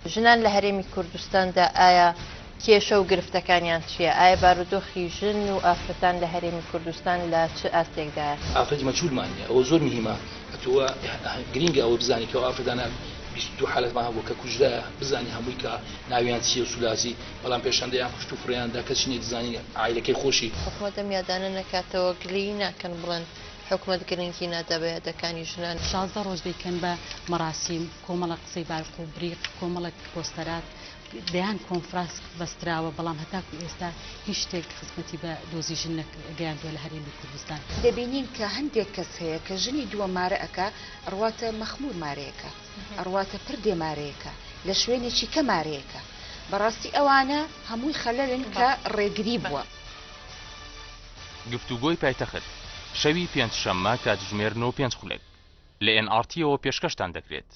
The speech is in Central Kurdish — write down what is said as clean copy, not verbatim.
ژنان لە هەرێمی کوردستاندا ئایا کێشە و گرفتەکانیان چییە؟ ئایا بارودۆخی ژن و ئافرەتان لە هەرێمی کوردستان لە چه ئاستێکدایە؟ ئافرەتی مەجهولمانە ئەوە زۆر مهمە ئەتووە گرینگە ئەوە بزانانی کە ئافرەتانە 22 حالەتمان هەبوو کە کوژرایە بزانانی هەمووی کە ناویان چیە و سولازی بەڵام پێشەندەیان کوشت و فڕیاندا کەس نێدزانی عایلەکەی خۆشی حکوومەتە میادانە نەکاتەوە گلەیی ناکەن بڵێن حکوومەت گرنگی نادەبێت یەدەکانی ژنان 16 ڕۆژ دەیکەن بە مەراسیم کۆمەڵە قسەی بارق و بریق کۆمەڵک پۆستەرات دەیان کۆنفرانس بەستراوە بەڵام هەتاکو ئێستا هیچ شتێک خزمەتی بە دۆزی ژن گەیاندووە لە هەرێمی کوردستان. دەبینین کە هەندێک کەس هەیە کە ژنی دووە مارە ئەکا ئەڕواتە مەخمور مارەیەەکە ئەڕواتە پردێ مارەیەەکە لە شوێنێکی کە مارەیەەکە بەڕاستی ئەوانە هەمووی خەلەلن کە ڕێگری بووە. گفتوگۆی پایتەخت شەوی پێنجشەممە کاتژمێر 9:05 لە NRT-ەوە پێشکەشتان دەکرێت.